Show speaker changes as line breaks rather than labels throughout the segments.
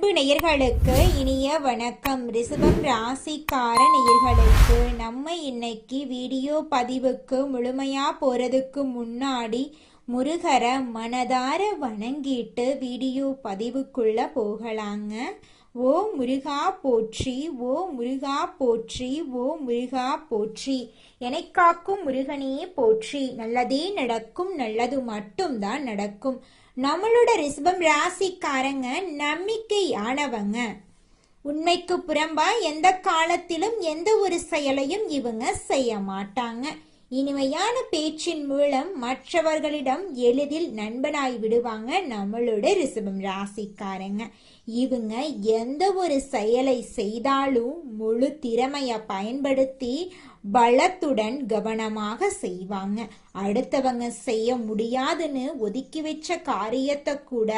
அன்பு நேயர்களுக்கு இனிய வணக்கம். ரிஷபம் ராசிக்கார நேயர்களுக்கு நம்ம இன்னைக்கு வீடியோ பதிவுக்கு முழுமையா போறதுக்கு முன்னாடி முருகரை மனதார வணங்கிட்டு வீடியோ பதிவுக்குள்ள போகலாங்க. ஓ முருகா போற்றி, ஓ முருகா போற்றி, ஓ முருகா போற்றி, என்னை காக்கும் முருகனே போற்றி. நல்லதே நடக்கும், நல்லது மட்டும்தான் நடக்கும். நம்மளோட ரிஷபம் ராசிக்காரங்க நம்பிக்கையானவங்க. உண்மைக்கு புறம்பா எந்த காலத்திலும் எந்த ஒரு செயலையும் இவங்க செய்ய மாட்டாங்க. இனிமையான பேச்சின் மூலம் மற்றவர்களிடம் எளிதில் நண்பனாய் விடுவாங்க நம்மளோட ரிஷபம் ராசிக்காரங்க. இவங்க எந்த ஒரு செயலை செய்தாலும் முழு திறமைய பயன்படுத்தி பலத்துடன் கவனமாக செய்வாங்க. அடுத்தவங்க செய்ய முடியாதுன்னு ஒதுக்கி வச்ச காரியத்தை கூட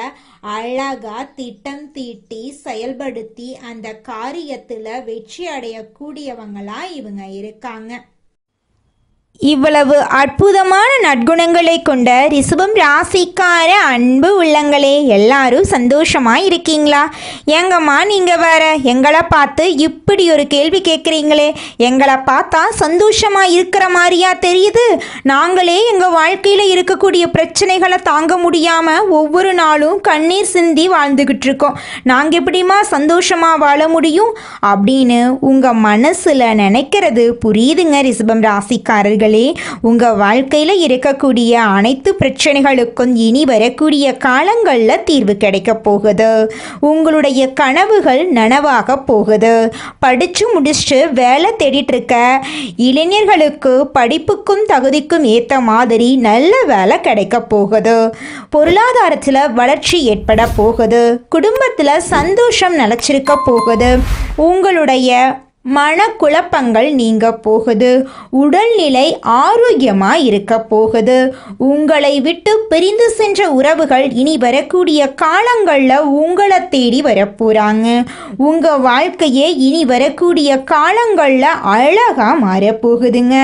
அழகா திட்டம் தீட்டி செயல்படுத்தி அந்த காரியத்துல வெற்றி அடையக்கூடியவங்களா இவங்க இருக்காங்க. இவ்வளவு அற்புதமான நற்குணங்களை கொண்ட ரிஷபம் ராசிக்கார அன்பு உள்ளங்களே, எல்லாரும் சந்தோஷமா இருக்கீங்களா? எங்கம்மா நீங்க வேற எங்களை பார்த்து இப்படி ஒரு கேள்வி கேட்குறீங்களே, எங்களை பார்த்தா சந்தோஷமா இருக்கிற மாதிரியா தெரியுது? நாங்களே எங்க வாழ்க்கையில இருக்கக்கூடிய பிரச்சனைகளை தாங்க முடியாம ஒவ்வொரு நாளும் கண்ணீர் சிந்தி வாழ்ந்துகிட்டு இருக்கோம். நாங்க எப்படிமா சந்தோஷமா வாழ முடியும் அப்படின்னு உங்க மனசுல நினைக்கிறது புரியுதுங்க ரிஷபம் ராசிக்காரர்கள். உங்க வாழ்க்கையில இருக்கக்கூடிய அனைத்து பிரச்சனைகளுக்கும் இனி வரக்கூடிய காலங்கள்ல தீர்வு கிடைக்க போகுது. உங்களுடைய கனவுகள் நனவாக போகுது. படிச்சு முடிச்சுட்டு வேலை தேடிட்டு இருக்க இளைஞர்களுக்கு படிப்புக்கும் தகுதிக்கும் ஏத்த மாதிரி நல்ல வேலை கிடைக்க போகுது. பொருளாதாரத்துல வளர்ச்சி ஏற்பட போகுது. குடும்பத்துல சந்தோஷம் நிலைச்சிருக்க போகுது. உங்களுடைய மனக்குழப்பங்கள் நீங்க போகுது. உடல்நிலை ஆரோக்கியமா இருக்க போகுது. உங்களை விட்டு பிரிந்து சென்ற உறவுகள் இனி வரக்கூடிய காலங்கள்ல உங்களை தேடி வரப்போறாங்க. உங்க வாழ்க்கையே இனி வரக்கூடிய காலங்கள்ல அழகா மாறப்போகுதுங்க.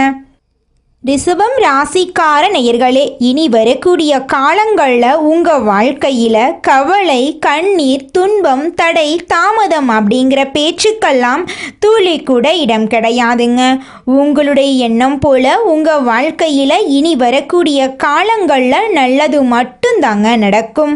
ரிஷபம் ராசிக்கார நேயர்களே, இனி வரக்கூடிய காலங்களில் உங்கள் வாழ்க்கையில் கவலை, கண்ணீர், துன்பம், தடை, தாமதம் அப்படிங்கிற பேச்சுக்கெல்லாம் துளி கூட இடம் கிடையாதுங்க. உங்களுடைய எண்ணம் போல உங்கள் வாழ்க்கையில் இனி வரக்கூடிய காலங்களில் நல்லது மட்டும்தாங்க நடக்கும்.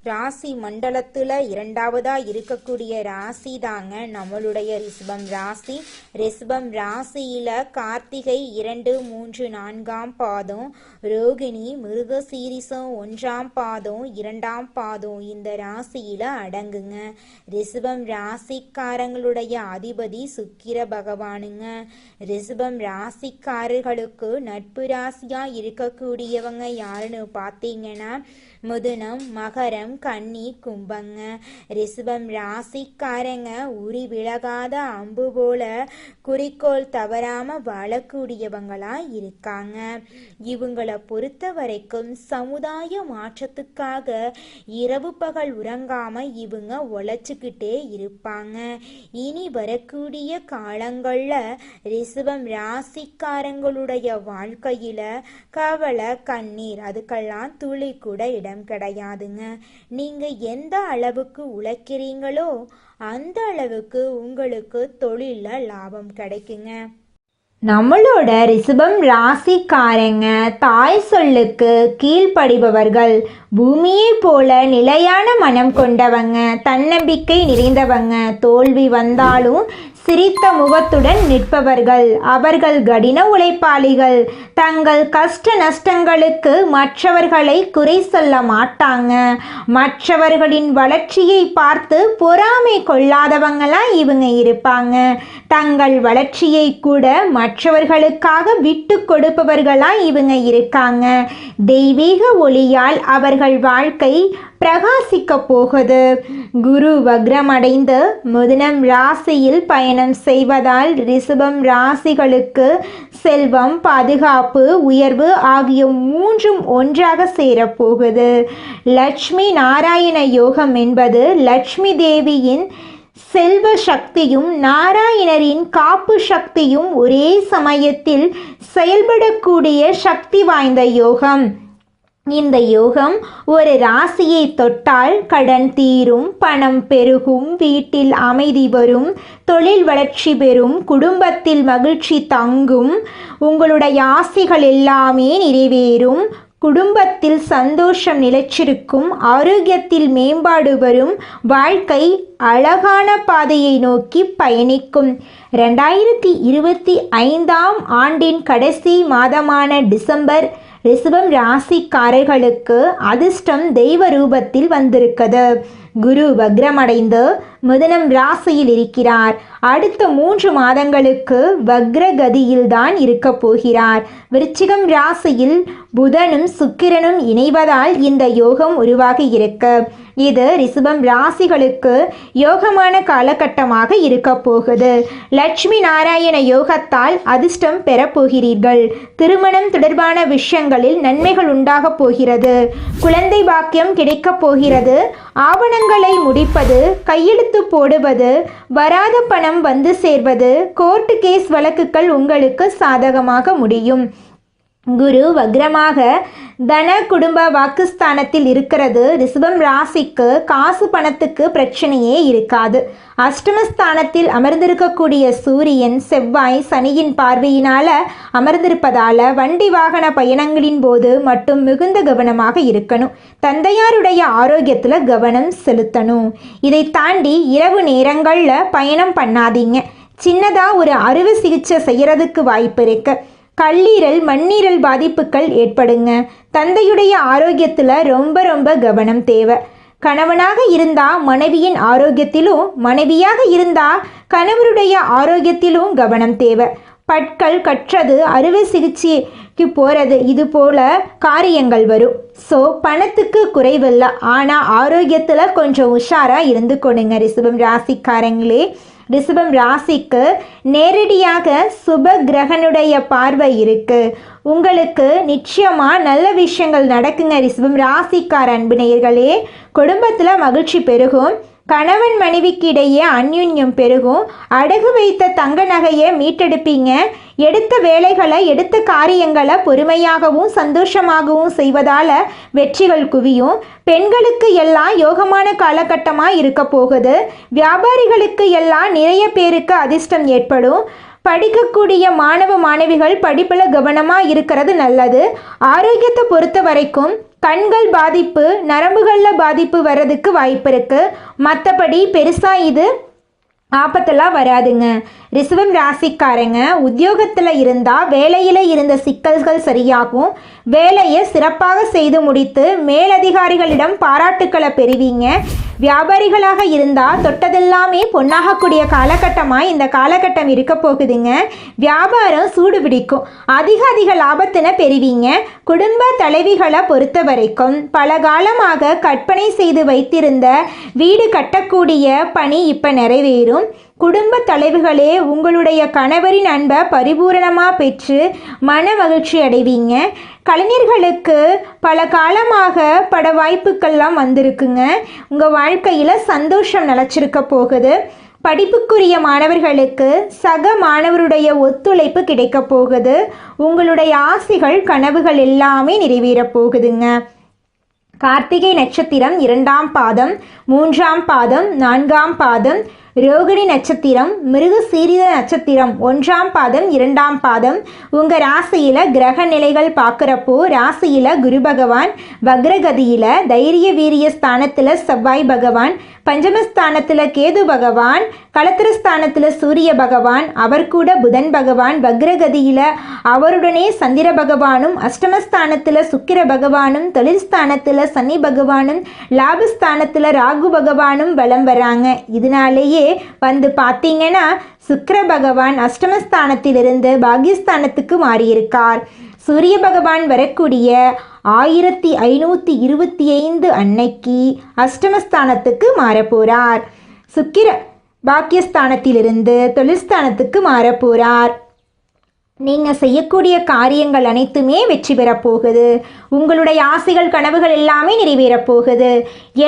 ராசி மண்டலத்தில் இரண்டாவதா இருக்கக்கூடிய ராசி தாங்க நம்மளுடைய ரிஷபம் ராசி. ரிஷபம் ராசியில கார்த்திகை 2, 3, 4ஆம் பாதம், ரோகிணி, மிருகசீரிசம் 1ஆம் பாதம், 2ஆம் பாதம் இந்த ராசியில அடங்குங்க. ரிஷபம் ராசிக்காரங்களுடைய அதிபதி சுக்கிர பகவானுங்க. ரிஷபம் ராசிக்காரர்களுக்கு நட்பு ராசியா இருக்கக்கூடியவங்க யாருன்னு பார்த்தீங்கன்னா மிதுனம், மகரம், கன்னி, கும்பங்க. ரிஷபம் ராசிக்காரங்க உரி விலகாத அம்பு போல குறிக்கோள் தவறாம வாழக்கூடியவங்களா இருக்காங்க. இவங்களை பொறுத்த வரைக்கும் சமுதாய மாற்றத்துக்காக இரவு பகல் உறங்காம இவங்க உழைச்சுக்கிட்டே இருப்பாங்க. இனி வரக்கூடிய காலங்கள்ல ரிஷபம் ராசிக்காரங்களுடைய வாழ்க்கையில கவலை, கண்ணீர் அதுக்கெல்லாம் துளி கூட இடம் கிடையாதுங்க. நீங்க எந்த அளவுக்கு உழைக்கிறீங்களோ அந்த அளவுக்கு உங்களுக்கு தொழில லாபம் கிடைக்குங்க. நம்மளோட ரிஷபம் ராசிக்காரங்க தாய் சொல்லுக்கு கீழ்ப்படிபவர்கள். பூமியை போல நிலையான மனம் கொண்டவங்க, தன்னம்பிக்கை நிறைந்தவங்க. தோல்வி வந்தாலும் சிரித்த முகத்துடன் நிற்பவர்கள். அவர்கள் கடின உழைப்பாளிகள். தங்கள் கஷ்ட நஷ்டங்களுக்கு மற்றவர்களை குறை சொல்ல மாட்டாங்க. மற்றவர்களின் வளர்ச்சியை பார்த்து பொறாமை கொள்ளாதவங்களா இவங்க இருப்பாங்க. தங்கள் வளர்ச்சியை கூட மற்றவர்களுக்காக விட்டு கொடுப்பவர்களா இவங்க இருக்காங்க. தெய்வீக ஒளியால் அவர்கள் வாழ்க்கை பிரகாசிக்க போகுது. குரு வக்ரமடைந்து மிதுனம் ராசியில் பயணம் செய்வதால் ரிஷபம் ராசிகளுக்கு செல்வம், பாதுகாப்பு, உயர்வு ஆகிய மூன்றும் ஒன்றாக சேரப்போகுது. லட்சுமி நாராயண யோகம் என்பது லட்சுமி தேவியின் செல்வ சக்தியும் நாராயணரின் காப்பு சக்தியும் ஒரே சமயத்தில் செயல்படக்கூடிய சக்தி வாய்ந்த யோகம். இந்த யோகம் ஒரு ராசியை தொட்டால் கடன் தீரும், பணம் பெருகும், வீட்டில் அமைதி வரும், தொழில் வளர்ச்சி பெறும், குடும்பத்தில் மகிழ்ச்சி தங்கும், உங்களுடைய ஆசைகள் எல்லாமே நிறைவேறும், குடும்பத்தில் சந்தோஷம் நிலைச்சிருக்கும், ஆரோக்கியத்தில் மேம்பாடு வரும், வாழ்க்கை அழகான பாதையை நோக்கி பயணிக்கும். 2025ஆம் ஆண்டின் கடைசி மாதமான டிசம்பர் ரிஷபம் ராசிக்காரர்களுக்கு அதிர்ஷ்டம் தெய்வ ரூபத்தில் வந்திருக்குது. குரு வக்ரமடைந்து மிதுனம் ராசியில் இருக்கிறார். அடுத்த 3 மாதங்களுக்கு வக்ரகதியில்தான் இருக்க போகிறார். விருச்சிகம் ராசியில் புதனும் சுக்கிரனும் இணைவதால் இந்த யோகம் உருவாகி இருக்கு. இது ரிஷபம் ராசிகளுக்கு யோகமான காலகட்டமாக இருக்க போகுது. லட்சுமி நாராயண யோகத்தால் அதிர்ஷ்டம் பெறப்போகிறீர்கள். திருமணம் தொடர்பான விஷயங்களில் நன்மைகள் உண்டாக போகிறது. குழந்தை பாக்கியம் கிடைக்கப் போகிறது. ஆவணங்களை முடிப்பது, கையெழுத்து போடுவது, வராத பணம் வந்து சேர்வது, கோர்ட்டு கேஸ் வழக்குகள் உங்களுக்கு சாதகமாக முடியும். குரு வக்ரமாக தன குடும்ப வாக்குஸ்தானத்தில் இருக்கிறது. ரிஷபம் ராசிக்கு காசு பணத்துக்கு பிரச்சனையே இருக்காது. அஷ்டமஸ்தானத்தில் அமர்ந்திருக்கக்கூடிய சூரியன் செவ்வாய் சனியின் பார்வையினால அமர்ந்திருப்பதால வண்டி வாகன பயணங்களின் போது மட்டும் மிகுந்த கவனமாக இருக்கணும். தந்தையாருடைய ஆரோக்கியத்தில் கவனம் செலுத்தணும். இதை தாண்டி இரவு நேரங்களில் பயணம் பண்ணாதீங்க. சின்னதாக ஒரு அறுவை சிகிச்சை செய்யறதுக்கு வாய்ப்பு இருக்கு. கல்லீரல் மண்ணீரல் பாதிப்புகள் ஏற்படுங்க. தந்தையுடைய ஆரோக்கியத்தில் ரொம்ப கவனம் தேவை. கணவனாக இருந்தால் மனைவியின் ஆரோக்கியத்திலும், மனைவியாக இருந்தால் கணவருடைய ஆரோக்கியத்திலும் கவனம் தேவை. பற்கள் கற்றது, அறுவை சிகிச்சைக்கு போகிறது, இது போல காரியங்கள் வரும். ஸோ பணத்துக்கு குறைவில்லை, ஆனால் ஆரோக்கியத்தில் கொஞ்சம் உஷாராக இருந்து கொடுங்க ரிஷபம் ராசிக்காரங்களே. ரிஷபம் ராசிக்கு நேரடியாக சுப கிரகனுடைய பார்வை இருக்கு. உங்களுக்கு நிச்சயமா நல்ல விஷயங்கள் நடக்குங்க ரிஷபம் ராசிக்கார அன்பு நேயர்களே. குடும்பத்தில் மகிழ்ச்சி பெருகும். கணவன் மனைவிக்கு இடையே அந்யுன்யம் பெருகும். அடகு வைத்த தங்க நகையை மீட்டெடுப்பீங்க. எடுத்த வேலைகளை, எடுத்த காரியங்களை பொறுமையாகவும் சந்தோஷமாகவும் செய்வதால் வெற்றிகள் குவியும். பெண்களுக்கு எல்லாம் யோகமான காலகட்டமாக இருக்க போகுது. வியாபாரிகளுக்கு எல்லாம் நிறைய பேருக்கு அதிர்ஷ்டம் ஏற்படும். படிக்கக்கூடிய மாணவ மாணவிகள் படிப்பில் கவனமாக இருக்கிறது நல்லது. ஆரோக்கியத்தை பொறுத்த வரைக்கும் கண்கள் பாதிப்பு, நரம்புகளில் பாதிப்பு வர்றதுக்கு வாய்ப்பு இருக்குது. மற்றபடி பெருசாக இது ஆபத்தெல்லாம் வராதுங்க. ரிஷபம் ராசிக்காரங்க உத்தியோகத்தில் இருந்தால் வேலையில் இருந்த சிக்கல்கள் சரியாகும். வேலையை சிறப்பாக செய்து முடித்து மேலதிகாரிகளிடம் பாராட்டுக்களை பெறுவீங்க. வியாபாரிகளாக இருந்தால் தொட்டதெல்லாமே பொன்னாகக்கூடிய காலகட்டமாக இந்த காலகட்டம் இருக்க போகுதுங்க. வியாபாரம் சூடு பிடிக்கும். அதிக லாபத்தினை பெறுவீங்க. குடும்ப தலைவிகளை பொறுத்த வரைக்கும் பல காலமாக கற்பனை செய்து வைத்திருந்த வீடு கட்டக்கூடிய பணி இப்போ நிறைவேறும். குடும்ப தலைவிகளே உங்களுடைய கணவரின் அன்பை பரிபூரணமாக பெற்று மன மகிழ்ச்சி அடைவீங்க. கலைஞர்களுக்கு பல காலமாக பட வாய்ப்புக்கள்லாம் வந்திருக்குங்க. உங்கள் வாழ்க்கையில் சந்தோஷம் நிலச்சிருக்க போகுது. படிப்புக்குரிய மாணவர்களுக்கு சக மாணவருடைய ஒத்துழைப்பு கிடைக்க போகுது. உங்களுடைய ஆசைகள் கனவுகள் எல்லாமே நிறைவேறப் போகுதுங்க. கார்த்திகை நட்சத்திரம் 2ஆம் பாதம், 3ஆம் பாதம், 4ஆம் பாதம், ரோகிணி நட்சத்திரம், மிருகசீரித நட்சத்திரம் 1ஆம் பாதம், 2ஆம் பாதம். உங்கள் ராசியில் கிரக நிலைகள் பார்க்குறப்போ ராசியில் குரு பகவான் வக்ரகதியில், தைரிய வீரிய ஸ்தானத்தில் செவ்வாய் பகவான், பஞ்சமஸ்தானத்தில் கேது பகவான், களத்திரஸ்தானத்தில் சூரிய பகவான், அவர் கூட புதன் பகவான் வக்ரகதியில், அவருடனே சந்திர பகவானும், அஷ்டமஸ்தானத்தில் சுக்கிர பகவானும், தொழில் ஸ்தானத்தில் சனி பகவானும், லாபஸ்தானத்தில் ராகு பகவானும் வலம் வராங்க. இதனாலேயே வந்து பார்த்தீங்கன்னா சுக்கிர பகவான் அஷ்டமஸ்தானத்திலிருந்து பாகியஸ்தானத்துக்கு மாறியிருக்கார். சூரிய பகவான் வரக்கூடிய 1525 அன்னைக்கு அஷ்டமஸ்தானத்துக்கு மாறப்போறார். சுக்கிர பாக்கியஸ்தானத்திலிருந்து தொழில்ஸ்தானத்துக்கு மாறப்போறார். நீங்கள் செய்யக்கூடிய காரியங்கள் அனைத்துமே வெற்றி பெறப்போகுது. உங்களுடைய ஆசைகள் கனவுகள் எல்லாமே நிறைவேறப் போகுது.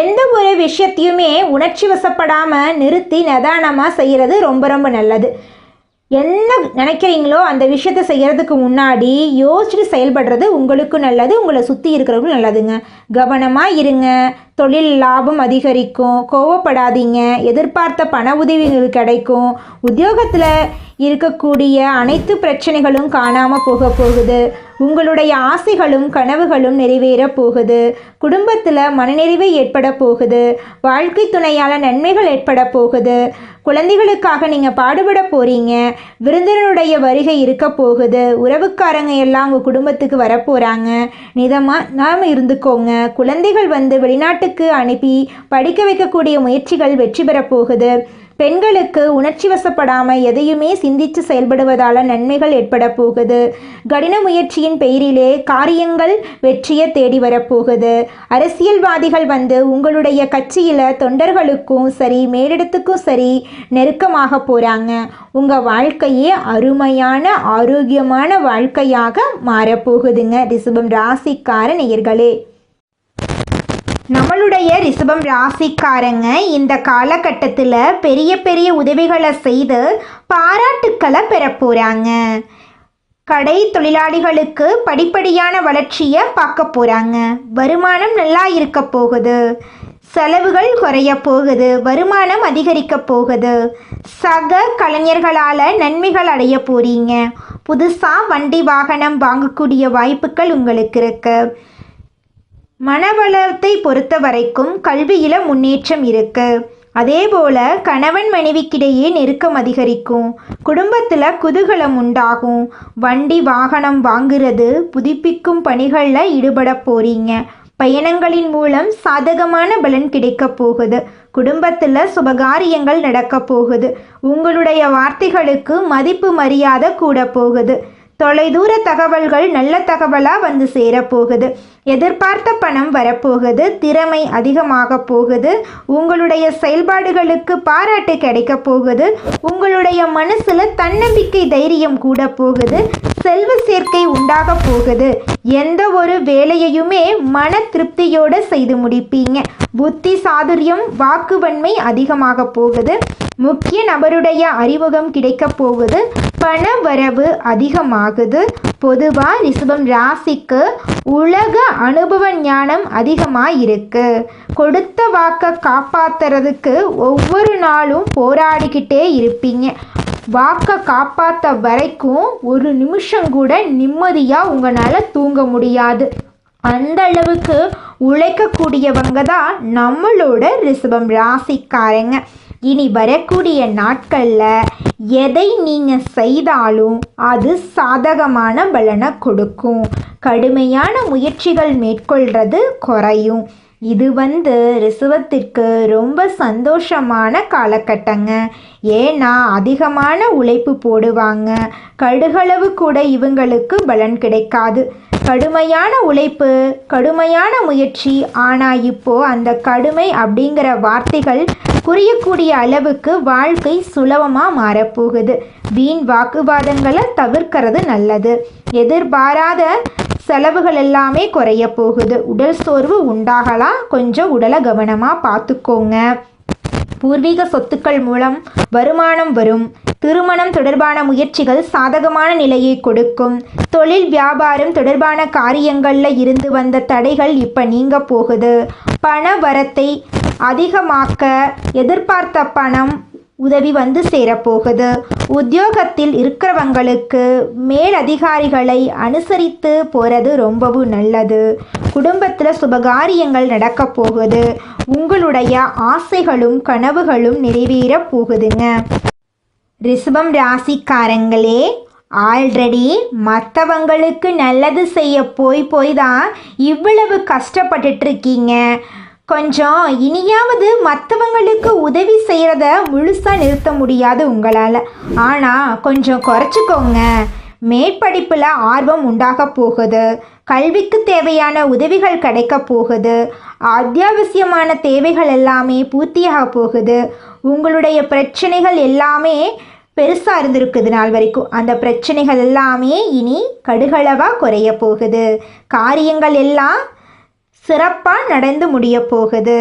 எந்த ஒரு விஷயத்தையுமே உணர்ச்சி வசப்படாமல் நிறுத்தி நிதானமாக செய்கிறது ரொம்ப நல்லது. என்ன நினைக்கிறீங்களோ அந்த விஷயத்தை செய்கிறதுக்கு முன்னாடி யோசிச்சுட்டு செயல்படுறது உங்களுக்கு நல்லது, உங்களை சுற்றி இருக்கிறவங்களும் நல்லதுங்க. கவனமாக இருங்க. தொழில் லாபம் அதிகரிக்கும். கோவப்படாதீங்க. எதிர்பார்த்த பண உதவிகள் கிடைக்கும். உத்தியோகத்தில் இருக்கக்கூடிய அனைத்து பிரச்சனைகளும் காணாமல் போகுது. உங்களுடைய ஆசைகளும் கனவுகளும் நிறைவேற போகுது. குடும்பத்தில் மனநிறைவு ஏற்பட போகுது. வாழ்க்கை துணையால் நன்மைகள் ஏற்பட போகுது. குழந்தைகளுக்காக நீங்கள் பாடுபட போகிறீங்க. விருந்தினருடைய வருகை இருக்க போகுது. உறவுக்காரங்க எல்லாம் உங்கள் குடும்பத்துக்கு வரப்போகிறாங்க. நிதானமாக இருந்துக்கோங்க. குழந்தைகள் வெளிநாட்டுக்கு அனுப்பி படிக்க வைக்கக்கூடிய முயற்சிகள் வெற்றி பெற போகுது. பெண்களுக்கு உணர்ச்சி வசப்படாமல் எதையுமே சிந்தித்து செயல்படுவதால் நன்மைகள் ஏற்பட போகுது. கடின முயற்சியின் பெயரிலே காரியங்கள் வெற்றியை தேடி வரப்போகுது. அரசியல்வாதிகள் உங்களுடைய கட்சியில் தொண்டர்களுக்கும் சரி மேலிடத்துக்கும் சரி நெருக்கமாக போகிறாங்க. உங்கள் வாழ்க்கையே அருமையான ஆரோக்கியமான வாழ்க்கையாக மாறப்போகுதுங்க. ரிஷபம் ராசிக்கார நேயர்களே, நம்மளுடைய ரிஷபம் ராசிக்காரங்க இந்த காலகட்டத்தில் பெரிய பெரிய உதவிகளை செய்து பாராட்டுக்களை பெற போகிறாங்க. கடை தொழிலாளிகளுக்கு படிப்படியான வளர்ச்சியை பார்க்க போகிறாங்க. வருமானம் நல்லா இருக்க போகுது. செலவுகள் குறைய போகுது. வருமானம் அதிகரிக்க போகுது. சக கலைஞர்களால் நன்மைகள் அடைய போகிறீங்க. புதுசாக வண்டி வாகனம் வாங்கக்கூடிய வாய்ப்புகள் உங்களுக்கு இருக்கு. மனவளத்தை பொறுத்த வரைக்கும் கல்வியில் முன்னேற்றம் இருக்கு. அதே போல் கணவன் மனைவிக்கிடையே நெருக்கம் அதிகரிக்கும். குடும்பத்தில் குதூகலம் உண்டாகும். வண்டி வாகனம் வாங்குறது, புதுப்பிக்கும் பணிகளில் ஈடுபட போகிறீங்க. பயணங்களின் மூலம் சாதகமான பலன் கிடைக்க போகுது. குடும்பத்தில் சுபகாரியங்கள் நடக்க போகுது. உங்களுடைய வார்த்தைகளுக்கு மதிப்பு மரியாதை கூட போகுது. தொலைதூர தகவல்கள் நல்ல தகவலாக சேரப்போகுது. எதிர்பார்த்த பணம் வரப்போகுது. திறமை அதிகமாக போகுது. உங்களுடைய செயல்பாடுகளுக்கு பாராட்டு கிடைக்க போகுது. உங்களுடைய மனசில் தன்னம்பிக்கை தைரியம் கூட போகுது. செல்வ சேர்க்கை உண்டாக போகுது. எந்த ஒரு வேலையையுமே மன திருப்தியோடு செய்து முடிப்பீங்க. புத்தி சாதுரியம் வாக்குவன்மை அதிகமாக போகுது. முக்கிய நபருடைய அறிமுகம் கிடைக்க போகுது. பண வரவு அதிகமாகுது. பொதுவாக ரிஷபம் ராசிக்கு உலக அனுபவ ஞானம் அதிகமாக இருக்கு. கொடுத்த வாக்கை காப்பாற்றுறதுக்கு ஒவ்வொரு நாளும் போராடிக்கிட்டே இருப்பீங்க. வாக்கை காப்பாற்ற வரைக்கும் ஒரு நிமிஷம் கூட நிம்மதியாக உங்களால் தூங்க முடியாது. அந்த அளவுக்கு உழைக்கக்கூடியவங்க தான் நம்மளோட ரிஷபம் ராசிக்காரங்க. இனி வரக்கூடிய நாட்களில் எதை நீங்கள் செய்தாலும் அது சாதகமான பலனை கொடுக்கும். கடுமையான முயற்சிகள் மேற்கொள்கிறது குறையும். இது ரிஷபத்திற்கு ரொம்ப சந்தோஷமான காலகட்டங்க. ஏன்னா அதிகமான உழைப்பு போடுவாங்க. கடுகளவு கூட இவங்களுக்கு பலன் கிடைக்காது. கடுமையான உழைப்பு, கடுமையான முயற்சி. ஆனால் இப்போது அந்த கடுமை அப்படிங்கிற வார்த்தைகள் புரியக்கூடிய அளவுக்கு வாழ்க்கை சுலபமாக மாறப்போகுது. வீண் வாக்குவாதங்களை தவிர்க்கிறது நல்லது. எதிர்பாராத செலவுகள் எல்லாமே குறைய போகுது. உடல் சோர்வு உண்டாகலாம். கொஞ்சம் உடலை கவனமாக பார்த்துக்கோங்க. பூர்வீக சொத்துக்கள் மூலம் வருமானம் வரும். திருமணம் தொடர்பான முயற்சிகள் சாதகமான நிலையை கொடுக்கும். தொழில் வியாபாரம் தொடர்பான காரியங்களில் இருந்து வந்த தடைகள் இப்போ நீங்க போகுது. பண வரத்தை அதிகமாக்க எதிர்பார்த்த பணம் உதவி சேரப்போகுது. உத்தியோகத்தில் இருக்கிறவங்களுக்கு மேலதிகாரிகளை அனுசரித்து போகிறது ரொம்பவும் நல்லது. குடும்பத்தில் சுபகாரியங்கள் நடக்க போகுது. உங்களுடைய ஆசைகளும் கனவுகளும் நிறைவேற போகுதுங்க. ரிஷபம் ராசிக்காரங்களே, ஆல்ரெடி மற்றவங்களுக்கு நல்லது செய்ய போய் தான் இவ்வளவு கஷ்டப்பட்டுட்டு இருக்கீங்க. கொஞ்சம் இனியாவது மற்றவங்களுக்கு உதவி செய்கிறத முழுசாக நிறுத்த முடியாது உங்களால். ஆனால் கொஞ்சம் குறைச்சிக்கோங்க. மேற்படிப்பில் ஆர்வம் உண்டாக போகுது. கல்விக்கு தேவையான உதவிகள் கிடைக்க போகுது. அத்தியாவசியமான தேவைகள் எல்லாமே பூர்த்தியாக போகுது. உங்களுடைய பிரச்சனைகள் எல்லாமே பெருசாக இருந்திருக்குது நாள் வரைக்கும். அந்த பிரச்சனைகள் எல்லாமே இனி கடுகளவாக குறைய போகுது. காரியங்கள் எல்லாம் சிறப்பாக நடந்து முடிய போகுது.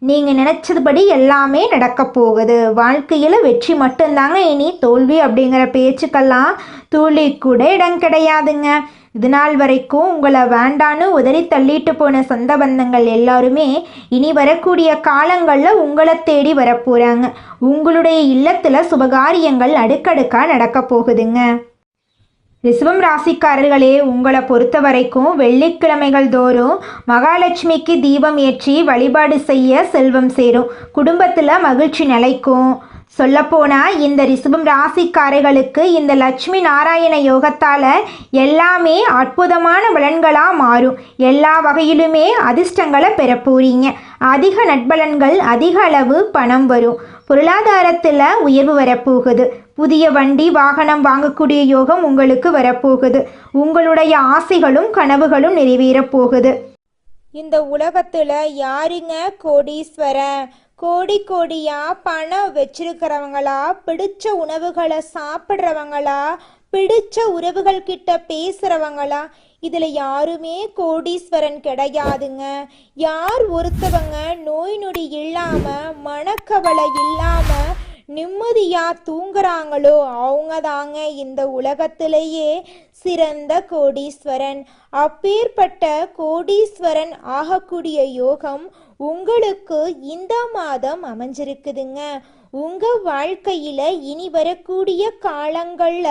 நீங்கள் நினச்சதுபடி எல்லாமே நடக்க போகுது. வாழ்க்கையில் வெற்றி மட்டும்தாங்க, இனி தோல்வி அப்படிங்கிற பேச்சுக்கெல்லாம் துளி கூட இடம் கிடையாதுங்க. இது நாள் வரைக்கும் உங்களை வேண்டான்னு உதறி தள்ளிட்டு போன சொந்த பந்தங்கள் எல்லாருமே இனி வரக்கூடிய காலங்களில் உங்களை தேடி வரப்போகிறாங்க. உங்களுடைய இல்லத்தில் சுபகாரியங்கள் அடுக்கடுக்காக நடக்க போகுதுங்க. ரிஷபம் ராசிக்காரர்களே, உங்களை பொறுத்த வரைக்கும் வெள்ளிக்கிழமைகள் தோறும் மகாலட்சுமிக்கு தீபம் ஏற்றி வழிபாடு செய்ய செல்வம் சேரும். குடும்பத்தில் மகிழ்ச்சி நிலைக்கும். சொல்லப்போனால் இந்த ரிஷபம் ராசிக்காரர்களுக்கு இந்த லட்சுமி நாராயண யோகத்தால் எல்லாமே அற்புதமான பலன்களாக மாறும். எல்லா வகையிலுமே அதிர்ஷ்டங்களை பெற போறீங்க. அதிக நட்பலன்கள், அதிக அளவு பணம் வரும். பொருளாதாரத்தில் உயர்வு வரப்போகுது. புதிய வண்டி வாகனம் வாங்கக்கூடிய யோகம் உங்களுக்கு வரப்போகுது. உங்களுடைய ஆசைகளும் கனவுகளும் நிறைவேறப் போகுது. இந்த உலகத்தில் யாருங்க கோடீஸ்வரன்? கோடி கோடியா பணம் வச்சிருக்கிறவங்களா, பிடிச்ச உணவுகளை சாப்பிட்றவங்களா, பிடிச்ச உறவுகள் கிட்ட பேசுறவங்களா? இதுல யாருமே கோடீஸ்வரன் கிடையாதுங்க. யார் ஒருத்தவங்க நோய் நொடி இல்லாம, மனக்கவலை இல்லாம நிம்மதியா தூங்குறாங்களோ அவங்க தாங்க இந்த உலகத்திலேயே சிறந்த கோடீஸ்வரன். அப்பேற்பட்ட கோடீஸ்வரன் ஆகக்கூடிய யோகம் உங்களுக்கு இந்த மாதம் அமைஞ்சிருக்குதுங்க. உங்க வாழ்க்கையில இனி வரக்கூடிய காலங்கள்ல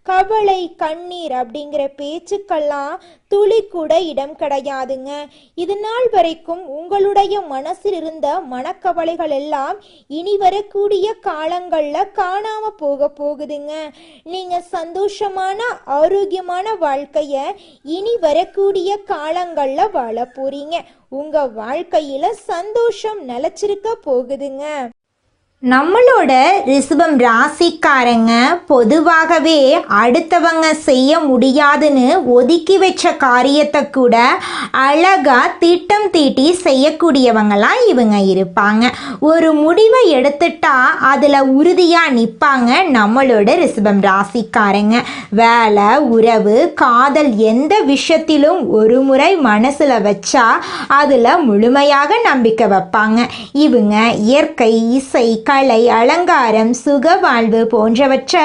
கவலை, கண்ணீர் அப்படிங்கிற பேச்சுக்கெல்லாம் துளி கூட இடம் கிடையாதுங்க. இது நாள் வரைக்கும் உங்களுடைய மனசில் இருந்த மனக்கவலைகள் எல்லாம் இனி வரக்கூடிய காலங்கள்ல காணாம போகுதுங்க. நீங்க சந்தோஷமான ஆரோக்கியமான வாழ்க்கைய இனி வரக்கூடிய காலங்கள்ல வாழ போறீங்க. உங்க வாழ்க்கையில சந்தோஷம் நிலைச்சிருக்க போகுதுங்க. நம்மளோட ரிஷபம் ராசிக்காரங்க பொதுவாகவே அடுத்தவங்க செய்ய முடியாதுன்னு ஒதுக்கி வச்ச காரியத்தை கூட அழகா திட்டம் தீட்டி செய்யக்கூடியவங்களாம் இவங்க இருப்பாங்க. ஒரு முடிவை எடுத்துட்டா அதில் உறுதியாக நிற்பாங்க நம்மளோட ரிஷபம் ராசிக்காரங்க. வேலை, உறவு, காதல் எந்த விஷயத்திலும் ஒரு முறை மனசில் வச்சா அதில் முழுமையாக நம்பிக்கை வைப்பாங்க. இவங்க இயற்கை, இசை, கலை, அலங்காரம், சுக வாழ்வு போன்றவற்றை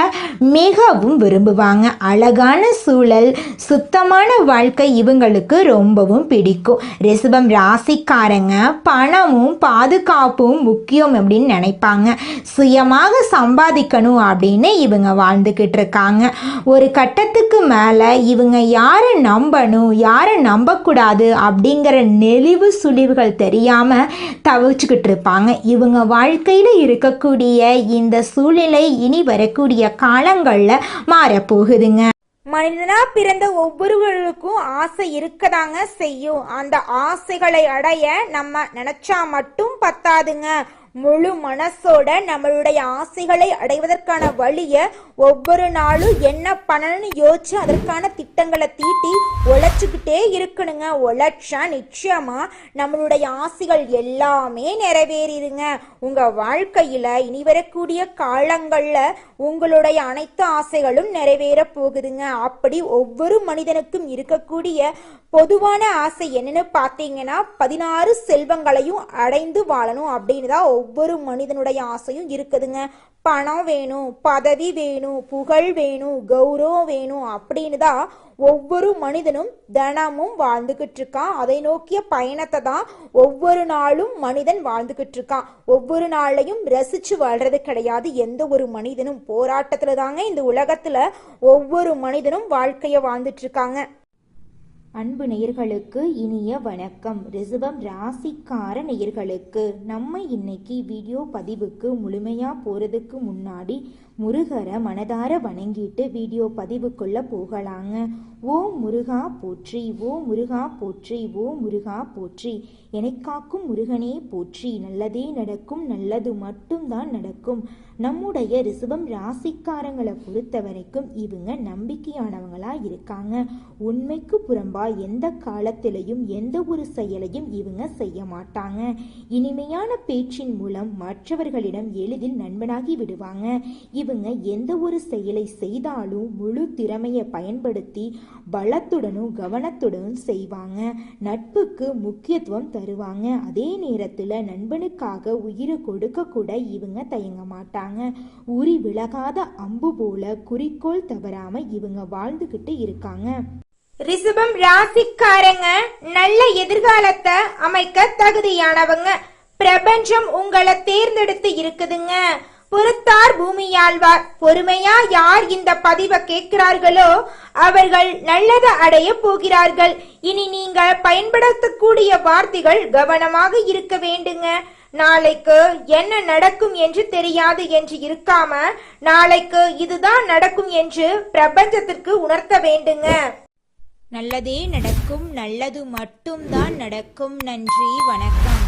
மிகவும் விரும்புவாங்க. அழகான சூழல், சுத்தமான வாழ்க்கை இவங்களுக்கு ரொம்பவும் பிடிக்கும். ரிஷபம் ராசிக்காரங்க பணமும் பாதுகாப்பும் முக்கியம் அப்படின்னு நினைப்பாங்க. சுயமாக சம்பாதிக்கணும் அப்படின்னு இவங்க வாழ்ந்துக்கிட்டு இருக்காங்க. ஒரு கட்டத்துக்கு மேலே இவங்க யாரை நம்பணும், யாரை நம்பக்கூடாது அப்படிங்கிற நெளிவு சுழிவுகள் தெரியாமல் தவிச்சுக்கிட்டு இருப்பாங்க. இவங்க வாழ்க்கையில் இருக்கக்கூடிய இந்த சூழ்நிலை இனி வரக்கூடிய காலங்களில் மாறப்போகுதுங்க. மனிதனா பிறந்த ஒவ்வொருவருக்கும் ஆசை இருக்கதாங்க செய்யும். அந்த ஆசைகளை அடைய நம்ம நினைச்சா மட்டும் பத்தாதுங்க. முழு மனசோட நம்மளுடைய ஆசைகளை அடைவதற்கான வழிய ஒவ்வொரு நாளும் என்ன பண்ணணும்னு யோசிச்சு அதற்கான திட்டங்களை தீட்டி உழைச்சிக்கிட்டே இருக்கணுங்க. உழைச்சா நிச்சயமா நம்மளுடைய ஆசைகள் எல்லாமே நிறைவேறிடுங்க. உங்க வாழ்க்கையில இனி வரக்கூடிய காலங்கள்ல உங்களுடைய அனைத்து ஆசைகளும் நிறைவேற போகுதுங்க. அப்படி ஒவ்வொரு மனிதனுக்கும் இருக்கக்கூடிய பொதுவான ஆசை என்னன்னு பார்த்தீங்கன்னா 16 செல்வங்களையும் அடைந்து வாழணும் அப்படின்னு தான் ஒவ்வொரு மனிதனுடைய ஆசையும் இருக்குதுங்க. பணம் வேணும், பதவி வேணும், புகழ் வேணும், கௌரவம் வேணும் அப்படின்னு தான் ஒவ்வொரு மனிதனும் தினமும் வாழ்ந்துகிட்டு இருக்கான். அதை நோக்கிய பயணத்தை தான் ஒவ்வொரு நாளும் மனிதன் வாழ்ந்துகிட்டு இருக்கான். ஒவ்வொரு நாளையும் ரசிச்சு வாழ்றது கிடையாது எந்த ஒரு மனிதனும். போராட்டத்துல தாங்க இந்த உலகத்துல ஒவ்வொரு மனிதனும் வாழ்க்கைய வாழ்ந்துட்டு இருக்காங்க. அன்பு நேயர்களுக்கு இனிய வணக்கம். ரிஷபம் ராசிக்கார நேயர்களுக்கு நம்ம இன்னைக்கு வீடியோ பதிவுக்கு முழுமையாக போகிறதுக்கு முன்னாடி முருகரை மனதார வணங்கிட்டு வீடியோ பதிவுக்குள்ள போகலாங்க. ஓ முருகா போற்றி, ஓ முருகா போற்றி, ஓ முருகா போற்றி, எனக்காக்கும் முருகனே போற்றி. நல்லதே நடக்கும், நல்லது மட்டும்தான் நடக்கும். நம்முடைய ரிஷபம் ராசிக்காரங்களை பொறுத்த வரைக்கும் இவங்க நம்பிக்கையானவங்களா இருக்காங்க. உண்மைக்கு புறம்பா எந்த காலத்திலையும் எந்த ஒரு செயலையும் இவங்க செய்ய மாட்டாங்க. இனிமையான பேச்சின் மூலம் மற்றவர்களிடம் எளிதில் நண்பனாகி விடுவாங்க. இவங்க எந்த ஒரு செயலை செய்தாலும் முழு திறமையை பயன்படுத்தி பலத்துடனும் கவனத்துடனும் செய்வாங்க. நட்புக்கு முக்கியத்துவம் தருவாங்க. அதே நேரத்தில் நண்பனுக்காக உயிரை கொடுக்க கூட இவங்க தயங்க மாட்டாங்க. உரி விலகாத அம்பு போல குறிக்கோள் தவறாம இவங்க வாழ்ந்துகிட்டு இருக்காங்க.
ரிஷபம் ராசிக்காரங்க நல்ல எதிர்காலத்தை அமைக்க தகுதியானவங்க. பிரபஞ்சம் உங்களை தேர்ந்தெடுத்து இருக்குதுங்க. பொறுத்தார் பூமியாழ்வார். பொறுமையா யார் இந்த பதிவை கேட்கிறார்களோ அவர்கள் நல்லதை அடைய போகிறார்கள். இனி நீங்க பயன்படுத்தக்கூடிய வார்த்தைகள் கவனமாக இருக்க வேண்டுங்க. நாளைக்கு என்ன நடக்கும் என்று தெரியாது என்று இருக்காம நாளைக்கு இதுதான் நடக்கும் என்று பிரபஞ்சத்திற்கு உணர்த்த வேண்டுங்க.
நல்லதே நடக்கும். நல்லது மட்டும்தான் நடக்கும். நன்றி, வணக்கம்.